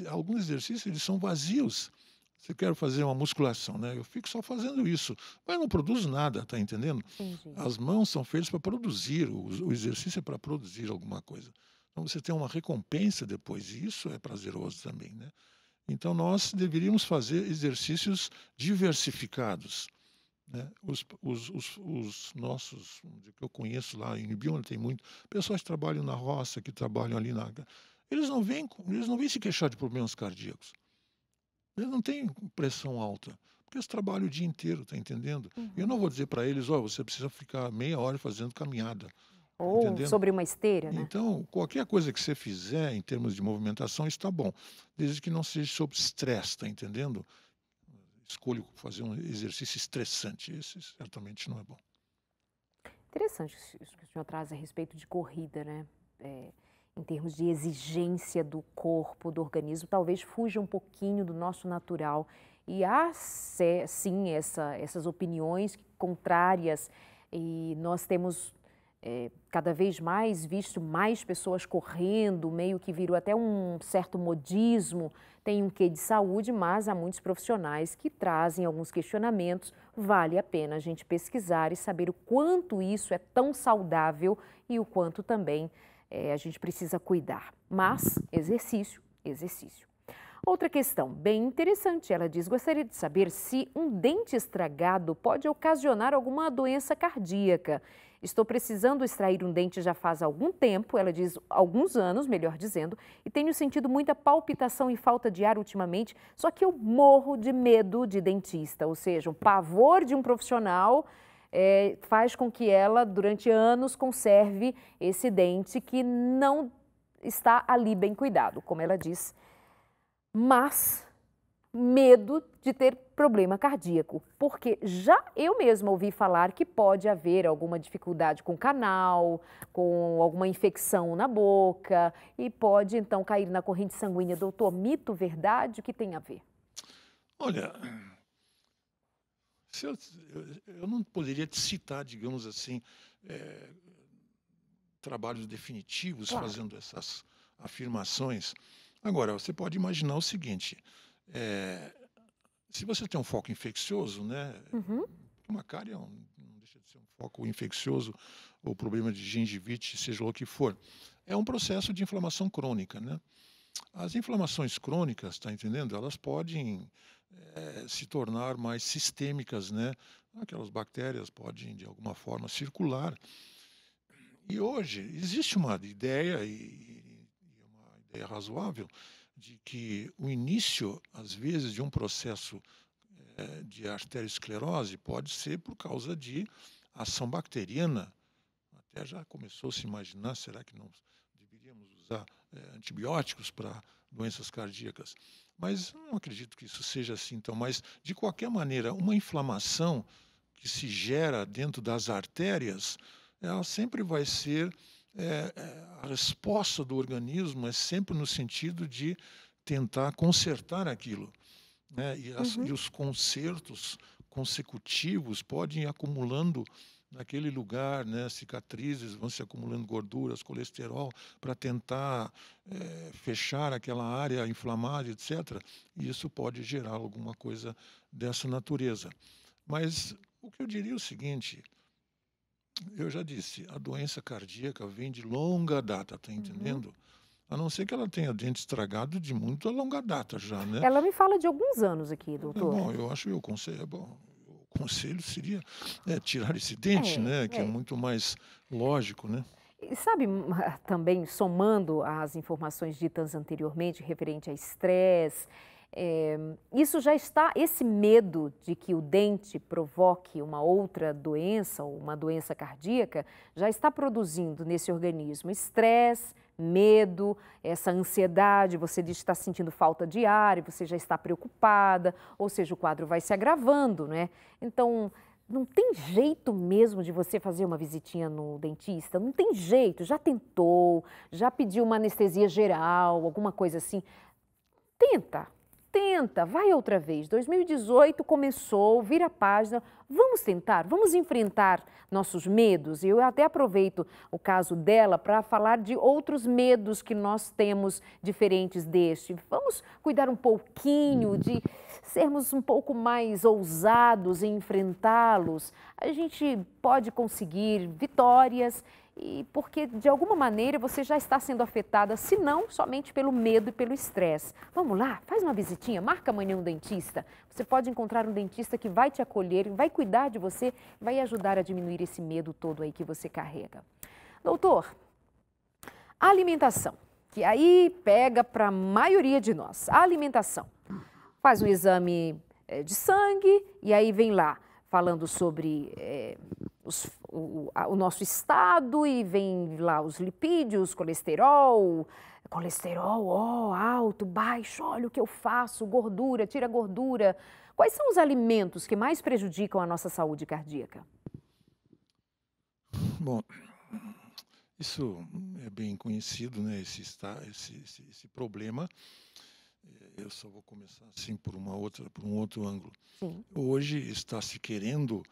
alguns exercícios eles são vazios. Se eu quero fazer uma musculação, né? Eu fico só fazendo isso, mas não produzo nada, tá entendendo? Entendi. As mãos são feitas para produzir, o exercício é para produzir alguma coisa. Então você tem uma recompensa depois, e isso é prazeroso também, né? Então nós deveríamos fazer exercícios diversificados, né? Os nossos, vamos dizer, que eu conheço lá em Ibiúna, tem muito, pessoas que trabalham na roça, que trabalham ali na... eles não vêm se queixar de problemas cardíacos. Eles não têm pressão alta, porque eles trabalham o dia inteiro, tá entendendo? Eu Uhum. não vou dizer para eles, ó, você precisa ficar meia hora fazendo caminhada, tá Ou entendendo? sobre uma esteira, né? Então, qualquer coisa que você fizer em termos de movimentação está bom, desde que não seja sob estresse, tá entendendo? Escolho fazer um exercício estressante, esse certamente não é bom. Interessante isso que o senhor traz a respeito de corrida, né? Em termos de exigência do corpo, do organismo, talvez fuja um pouquinho do nosso natural. E há, sim, essas opiniões contrárias, e nós temos cada vez mais visto mais pessoas correndo, meio que virou até um certo modismo, tem um quê de saúde, mas há muitos profissionais que trazem alguns questionamentos. Vale a pena a gente pesquisar e saber o quanto isso é tão saudável e o quanto também a gente precisa cuidar. Mas exercício, exercício. Outra questão bem interessante, ela diz, gostaria de saber se um dente estragado pode ocasionar alguma doença cardíaca. Estou precisando extrair um dente já faz algum tempo, ela diz alguns anos, melhor dizendo, e tenho sentido muita palpitação e falta de ar ultimamente, só que eu morro de medo de dentista, ou seja, o pavor de um profissional faz com que ela, durante anos, conserve esse dente que não está ali bem cuidado, como ela diz, mas medo de ter problema cardíaco, porque já eu mesma ouvi falar que pode haver alguma dificuldade com o canal, com alguma infecção na boca e pode então cair na corrente sanguínea. Doutor, mito, verdade, o que tem a ver? Olha, se eu não poderia te citar, digamos assim, eh, trabalhos definitivos Claro. fazendo essas afirmações. Agora, você pode imaginar o seguinte, eh, se você tem um foco infeccioso, né, Uhum. uma cárie não deixa de ser um foco infeccioso, ou problema de gengivite, seja lá o que for, é um processo de inflamação crônica, né? As inflamações crônicas, está entendendo? Elas podem se tornar mais sistêmicas, né? Aquelas bactérias podem, de alguma forma, circular. E hoje existe uma ideia, e uma ideia razoável, de que o início, às vezes, de um processo de arteriosclerose pode ser por causa de ação bacteriana. Até já começou a se imaginar, será que não deveríamos usar antibióticos para doenças cardíacas? Mas não acredito que isso seja assim, então. Mas, de qualquer maneira, uma inflamação que se gera dentro das artérias, ela sempre vai ser, a resposta do organismo é sempre no sentido de tentar consertar aquilo, né? E Uhum. os concertos consecutivos podem ir acumulando naquele lugar, né? Cicatrizes, vão se acumulando gorduras, colesterol, para tentar fechar aquela área inflamada, etc. E isso pode gerar alguma coisa dessa natureza. Mas o que eu diria é o seguinte, eu já disse, a doença cardíaca vem de longa data, tá Uhum. entendendo? A não ser que ela tenha dente estragado de muito a longa data já, né? Ela me fala de alguns anos aqui, É doutor. bom, eu acho que o conselho seria tirar esse dente, É, né? Que é é. muito mais lógico, né? E sabe, também somando as informações ditas anteriormente referente a estresse, isso já está, esse medo de que o dente provoque uma outra doença ou uma doença cardíaca, já está produzindo nesse organismo estresse, medo, essa ansiedade, você diz que está sentindo falta de ar e você já está preocupada, ou seja, o quadro vai se agravando, né? Então, não tem jeito mesmo de você fazer uma visitinha no dentista? Não tem jeito. Já tentou, já pediu uma anestesia geral, alguma coisa assim? Tenta, tenta, vai outra vez. 2018 começou, vira a página. Vamos tentar, vamos enfrentar nossos medos. E eu até aproveito o caso dela para falar de outros medos que nós temos diferentes deste. Vamos cuidar um pouquinho de sermos um pouco mais ousados em enfrentá-los. A gente pode conseguir vitórias e porque de alguma maneira você já está sendo afetada, se não somente pelo medo e pelo estresse. Vamos lá, faz uma visitinha, marca amanhã um dentista. Você pode encontrar um dentista que vai te acolher, vai cuidar de você, vai ajudar a diminuir esse medo todo aí que você carrega. Doutor, a alimentação, que aí pega para a maioria de nós. A alimentação. Faz um exame de sangue e aí vem lá falando sobre o nosso estado e vem lá os lipídios, colesterol, alto, baixo, olha o que eu faço, gordura, tira gordura. Quais são os alimentos que mais prejudicam a nossa saúde cardíaca? Bom, isso é bem conhecido, né? Esse problema. Eu só vou começar assim por um outro ângulo. Sim. Hoje está se querendo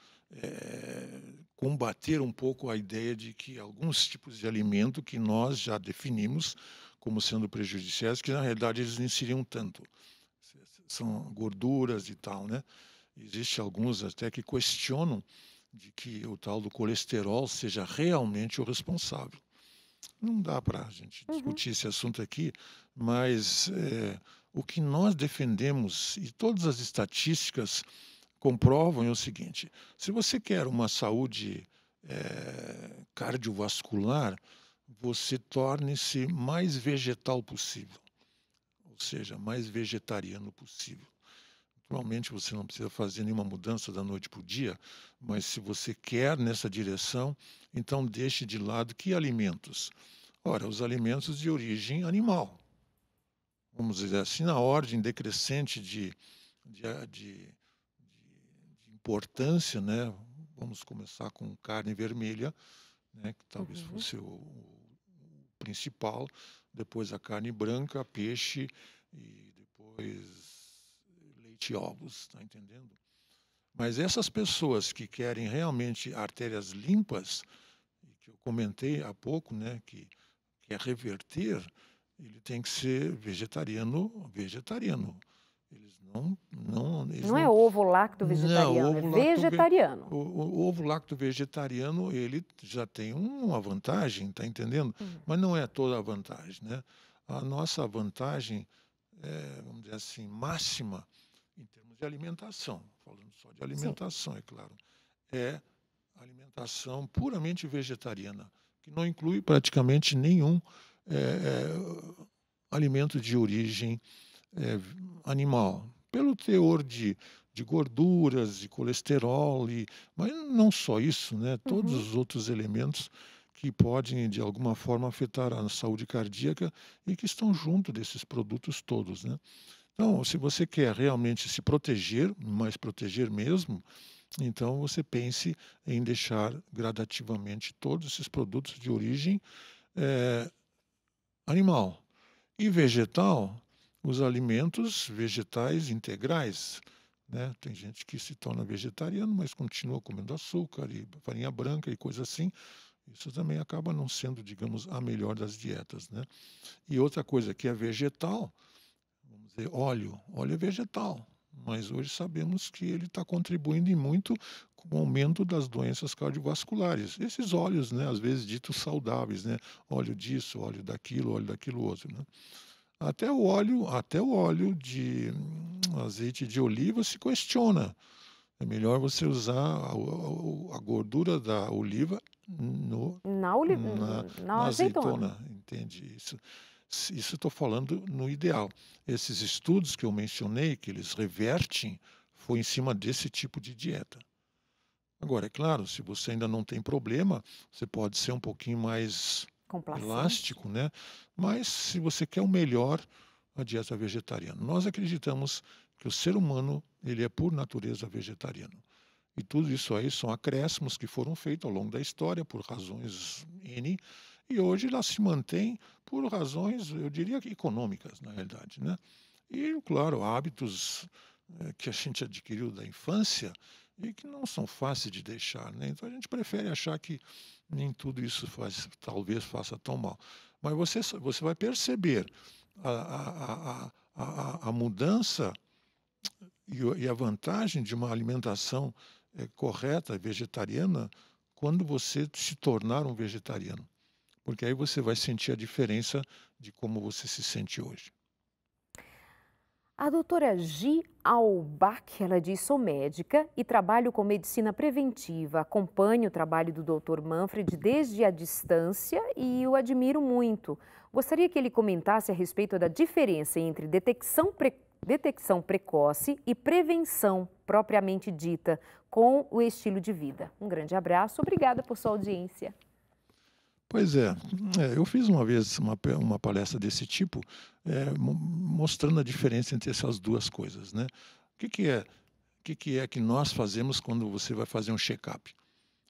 combater um pouco a ideia de que alguns tipos de alimento que nós já definimos como sendo prejudiciais, que na realidade eles nem seriam tanto. São gorduras e tal, né? Existem alguns até que questionam de que o tal do colesterol seja realmente o responsável. Não dá para a gente discutir esse assunto aqui, mas o que nós defendemos, e todas as estatísticas comprovam, é o seguinte: se você quer uma saúde cardiovascular, você torne-se mais vegetal possível, ou seja, mais vegetariano possível. Naturalmente, você não precisa fazer nenhuma mudança da noite para o dia, mas se você quer nessa direção, então deixe de lado que alimentos? Ora, os alimentos de origem animal. Vamos dizer assim, na ordem decrescente de importância, né? Vamos começar com carne vermelha, né? Que talvez fosse o principal, depois a carne branca, peixe e depois leite e ovos, está entendendo? Mas essas pessoas que querem realmente artérias limpas, que eu comentei há pouco, né, que quer reverter, ele tem que ser vegetariano. Não é ovo lacto vegetariano, é vegetariano. O ovo lacto vegetariano, ele já tem uma vantagem, está entendendo? Mas não é toda a vantagem, né? A nossa vantagem, vamos dizer assim, máxima, em termos de alimentação, falando só de alimentação, é claro, é alimentação puramente vegetariana, que não inclui praticamente nenhum alimento de origem animal, pelo teor de gorduras, de colesterol, mas não só isso, né? Todos os outros elementos que podem, de alguma forma, afetar a saúde cardíaca e que estão junto desses produtos todos, né? Então, se você quer realmente se proteger, mas proteger mesmo, então você pense em deixar gradativamente todos esses produtos de origem animal. E vegetal, os alimentos vegetais integrais, né? Tem gente que se torna vegetariano, mas continua comendo açúcar e farinha branca e coisa assim. Isso também acaba não sendo, digamos, a melhor das dietas, né? E outra coisa que é vegetal, vamos dizer, óleo é vegetal, mas hoje sabemos que ele está contribuindo e muito com o aumento das doenças cardiovasculares. Esses óleos, né, às vezes ditos saudáveis, né, óleo disso, óleo daquilo outro, né. Até o óleo de azeite de oliva se questiona. É melhor você usar a gordura da oliva no Na, oli... na na na azeitona. azeitona, entende? Isso estou falando no ideal. Esses estudos que eu mencionei, que eles revertem, foi em cima desse tipo de dieta. Agora, é claro, se você ainda não tem problema, você pode ser um pouquinho mais Complacente. elástico, né? Mas se você quer o melhor, a dieta vegetariana. Nós acreditamos que o ser humano, ele é por natureza vegetariano. E tudo isso aí são acréscimos que foram feitos ao longo da história por razões N, e hoje ela se mantém por razões, eu diria que econômicas, na realidade, né? E, claro, hábitos que a gente adquiriu da infância e que não são fáceis de deixar, né? Então a gente prefere achar que nem tudo isso talvez faça tão mal. Mas você vai perceber a mudança e a vantagem de uma alimentação correta, vegetariana, quando você se tornar um vegetariano. Porque aí você vai sentir a diferença de como você se sente hoje. A doutora Gi Albach, ela diz, sou médica e trabalho com medicina preventiva. Acompanho o trabalho do Dr. Manfred desde a distância e o admiro muito. Gostaria que ele comentasse a respeito da diferença entre detecção precoce e prevenção propriamente dita com o estilo de vida. Um grande abraço, obrigada por sua audiência. Pois é, eu fiz uma vez uma palestra desse tipo, mostrando a diferença entre essas duas coisas, né? O que é que nós fazemos quando você vai fazer um check-up?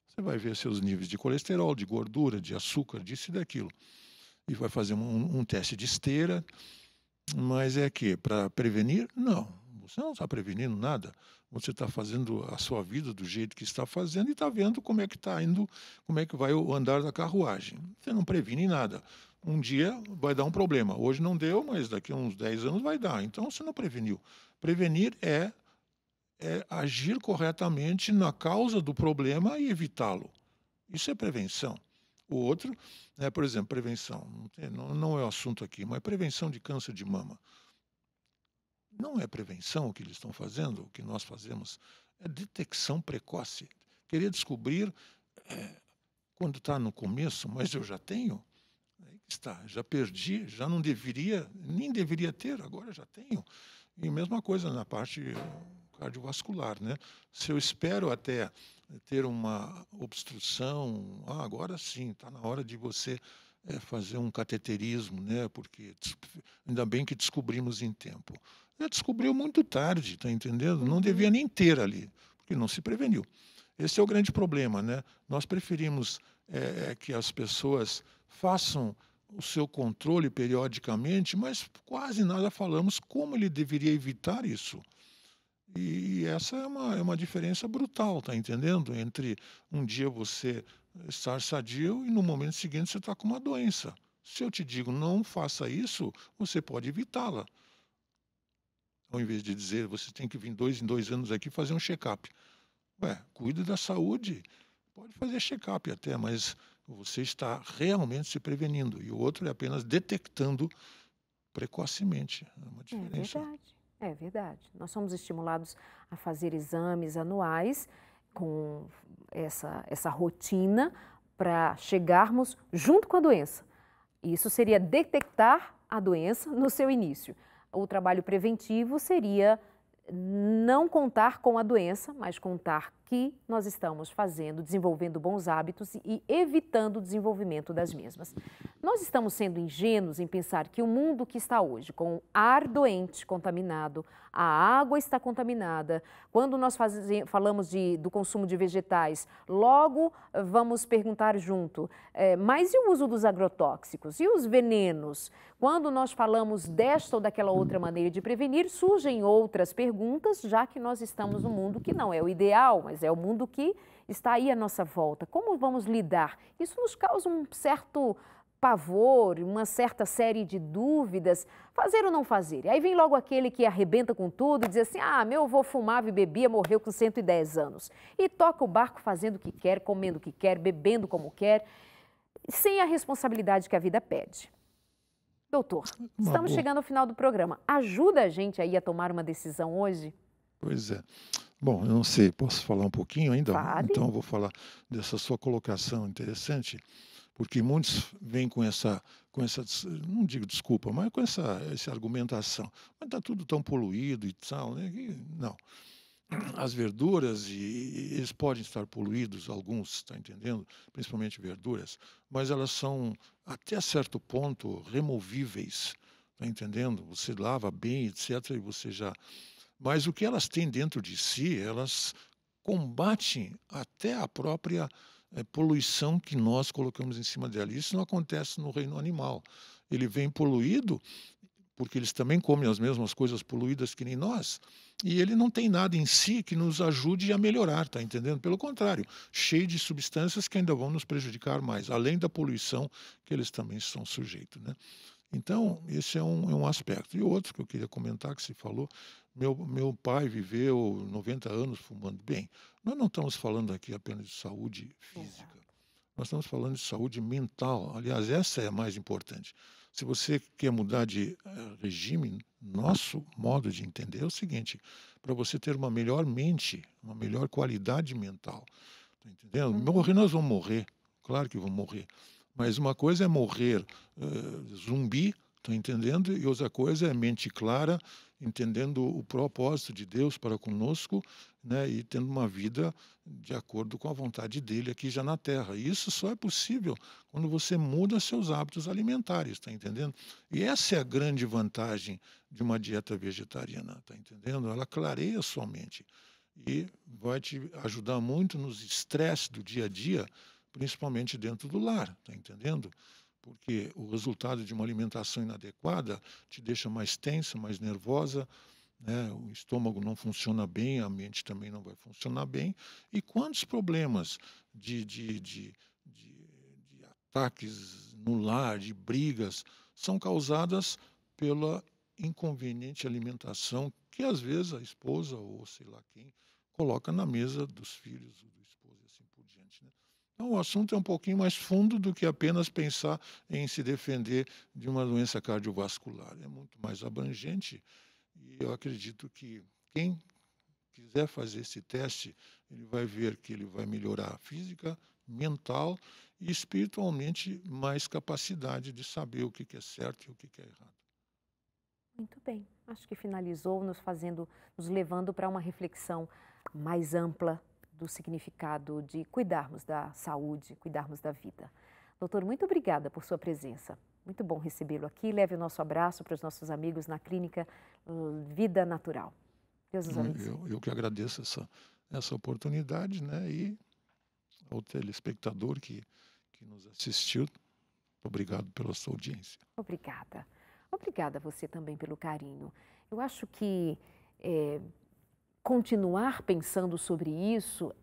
Você vai ver seus níveis de colesterol, de gordura, de açúcar, disso e daquilo. E vai fazer um teste de esteira, mas é que para prevenir? Não, você não está prevenindo nada. Você está fazendo a sua vida do jeito que está fazendo e está vendo como é que está indo, como é que vai o andar da carruagem. Você não previne nada. Um dia vai dar um problema. Hoje não deu, mas daqui a uns 10 anos vai dar. Então você não preveniu. Prevenir é agir corretamente na causa do problema e evitá-lo. Isso é prevenção. O outro, por exemplo, prevenção. Não é o assunto aqui, mas prevenção de câncer de mama. Não é prevenção o que eles estão fazendo, o que nós fazemos, é detecção precoce. Querer descobrir quando está no começo, mas eu já tenho, aí está, já perdi, já não deveria, nem deveria ter, agora já tenho. E mesma coisa na parte cardiovascular, né? Se eu espero até ter uma obstrução, agora sim, está na hora de você fazer um cateterismo, né? Porque ainda bem que descobrimos em tempo. Descobriu muito tarde, está entendendo? Não devia nem ter ali, porque não se preveniu. Esse é o grande problema, né? Nós preferimos que as pessoas façam o seu controle periodicamente, mas quase nada falamos como ele deveria evitar isso. E essa é uma diferença brutal, tá entendendo? Entre um dia você estar sadio e no momento seguinte você está com uma doença. Se eu te digo não faça isso, você pode evitá-la. Ao invés de dizer você tem que vir 2 em 2 anos aqui fazer um check-up. Cuide da saúde, pode fazer check-up até, mas você está realmente se prevenindo. E o outro é apenas detectando precocemente. É uma diferença. É verdade. Nós somos estimulados a fazer exames anuais com essa rotina para chegarmos junto com a doença. Isso seria detectar a doença no seu início. O trabalho preventivo seria não contar com a doença, mas contar que nós estamos desenvolvendo bons hábitos e evitando o desenvolvimento das mesmas. Nós estamos sendo ingênuos em pensar que o mundo que está hoje, com ar doente contaminado, a água está contaminada, quando nós falamos do consumo de vegetais, logo vamos perguntar junto, mas e o uso dos agrotóxicos? E os venenos? Quando nós falamos desta ou daquela outra maneira de prevenir, surgem outras perguntas, já que nós estamos num mundo que não é o ideal, mas é o mundo que está aí à nossa volta. Como vamos lidar? Isso nos causa um certo pavor, uma certa série de dúvidas, fazer ou não fazer. E aí vem logo aquele que arrebenta com tudo e diz assim, ah, meu avô fumava e bebia, morreu com 110 anos. E toca o barco fazendo o que quer, comendo o que quer, bebendo como quer, sem a responsabilidade que a vida pede. Doutor, estamos chegando ao final do programa. Ajuda a gente aí a tomar uma decisão hoje? Pois é. Bom, eu não sei, posso falar um pouquinho ainda? Fale. Então eu vou falar dessa sua colocação interessante, porque muitos vêm com essa, não digo desculpa, mas com essa argumentação. Mas está tudo tão poluído e tal, né? Não. As verduras, eles podem estar poluídos, alguns, está entendendo? Principalmente verduras, mas elas são, até certo ponto, removíveis, está entendendo? Você lava bem, etc., e você já... Mas o que elas têm dentro de si, elas combatem até a própria poluição que nós colocamos em cima dela. Isso não acontece no reino animal. Ele vem poluído porque eles também comem as mesmas coisas poluídas que nem nós, e ele não tem nada em si que nos ajude a melhorar, tá entendendo? Pelo contrário, cheio de substâncias que ainda vão nos prejudicar mais, além da poluição que eles também estão sujeitos, né? Então, esse é um aspecto. E outro que eu queria comentar, que se falou, meu pai viveu 90 anos fumando. Bem, nós não estamos falando aqui apenas de saúde física, nós estamos falando de saúde mental. Aliás, essa é a mais importante. Se você quer mudar de regime, nosso modo de entender é o seguinte, para você ter uma melhor mente, uma melhor qualidade mental, tá entendendo? Morrer, nós vamos morrer, claro que vamos morrer, mas uma coisa é morrer zumbi, tá entendendo? E outra coisa é mente clara, entendendo o propósito de Deus para conosco, né? E tendo uma vida de acordo com a vontade dele aqui já na Terra. E isso só é possível quando você muda seus hábitos alimentares, está entendendo? E essa é a grande vantagem de uma dieta vegetariana, está entendendo? Ela clareia a sua mente e vai te ajudar muito nos estresses do dia a dia, principalmente dentro do lar, está entendendo? Porque o resultado de uma alimentação inadequada te deixa mais tensa, mais nervosa, né? O estômago não funciona bem, a mente também não vai funcionar bem. E quantos problemas de ataques no lar, de brigas, são causadas pela inconveniente alimentação que às vezes a esposa ou sei lá quem coloca na mesa dos filhos, do esposo e assim por diante, né? Então, o assunto é um pouquinho mais fundo do que apenas pensar em se defender de uma doença cardiovascular. É muito mais abrangente e eu acredito que quem quiser fazer esse teste, ele vai ver que ele vai melhorar a física, mental e espiritualmente mais capacidade de saber o que é certo e o que é errado. Muito bem, acho que finalizou nos levando para uma reflexão mais ampla do significado de cuidarmos da saúde, cuidarmos da vida. Doutor, muito obrigada por sua presença. Muito bom recebê-lo aqui. Leve o nosso abraço para os nossos amigos na clínica Vida Natural. Deus nos abençoe. Eu que agradeço essa oportunidade, né? E ao telespectador que nos assistiu, obrigado pela sua audiência. Obrigada. Obrigada a você também pelo carinho. Eu acho que continuar pensando sobre isso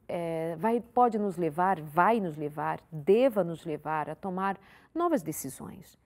pode nos levar, vai nos levar, deva nos levar a tomar novas decisões.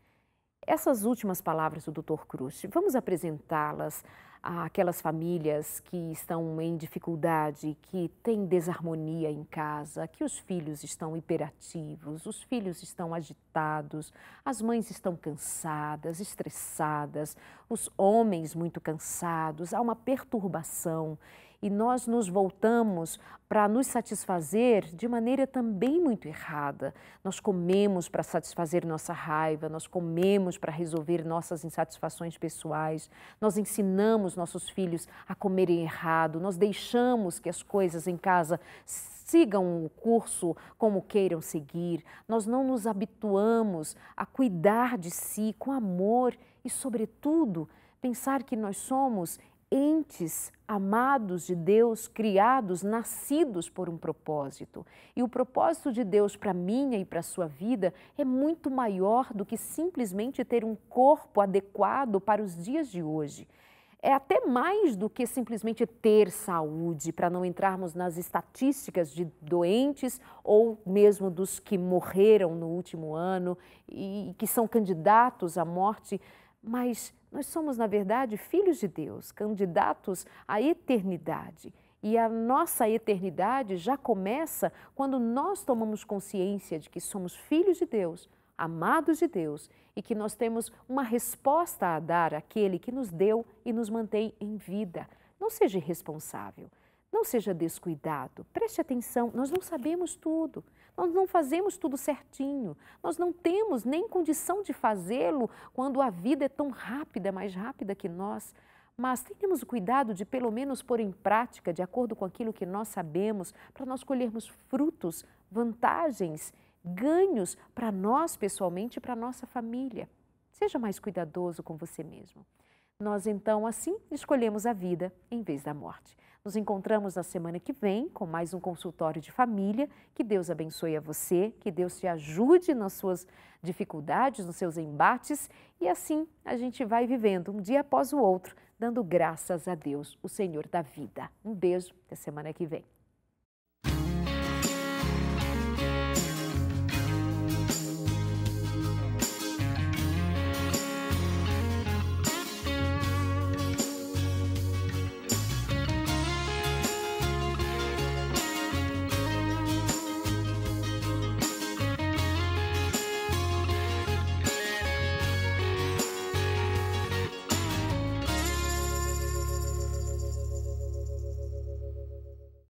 Essas últimas palavras do Dr. Cruz, vamos apresentá-las àquelas famílias que estão em dificuldade, que têm desarmonia em casa, que os filhos estão hiperativos, os filhos estão agitados, as mães estão cansadas, estressadas, os homens muito cansados, há uma perturbação. E nós nos voltamos para nos satisfazer de maneira também muito errada. Nós comemos para satisfazer nossa raiva, nós comemos para resolver nossas insatisfações pessoais, nós ensinamos nossos filhos a comerem errado, nós deixamos que as coisas em casa sigam o curso como queiram seguir, nós não nos habituamos a cuidar de si com amor e, sobretudo, pensar que nós somos entes amados de Deus, criados, nascidos por um propósito. E o propósito de Deus para a minha e para a sua vida é muito maior do que simplesmente ter um corpo adequado para os dias de hoje. é até mais do que simplesmente ter saúde, para não entrarmos nas estatísticas de doentes ou mesmo dos que morreram no último ano e que são candidatos à morte, mas nós somos, na verdade, filhos de Deus, candidatos à eternidade. E a nossa eternidade já começa quando nós tomamos consciência de que somos filhos de Deus, amados de Deus, e que nós temos uma resposta a dar àquele que nos deu e nos mantém em vida. Não seja irresponsável, não seja descuidado, preste atenção, nós não sabemos tudo, nós não fazemos tudo certinho, nós não temos nem condição de fazê-lo quando a vida é tão rápida, mais rápida que nós. Mas tenhamos o cuidado de pelo menos pôr em prática, de acordo com aquilo que nós sabemos, para nós colhermos frutos, vantagens, ganhos para nós pessoalmente e para a nossa família. Seja mais cuidadoso com você mesmo. Nós então assim escolhemos a vida em vez da morte. Nos encontramos na semana que vem com mais um consultório de família. Que Deus abençoe a você, que Deus te ajude nas suas dificuldades, nos seus embates e assim a gente vai vivendo um dia após o outro, dando graças a Deus, o Senhor da vida. Um beijo, até semana que vem.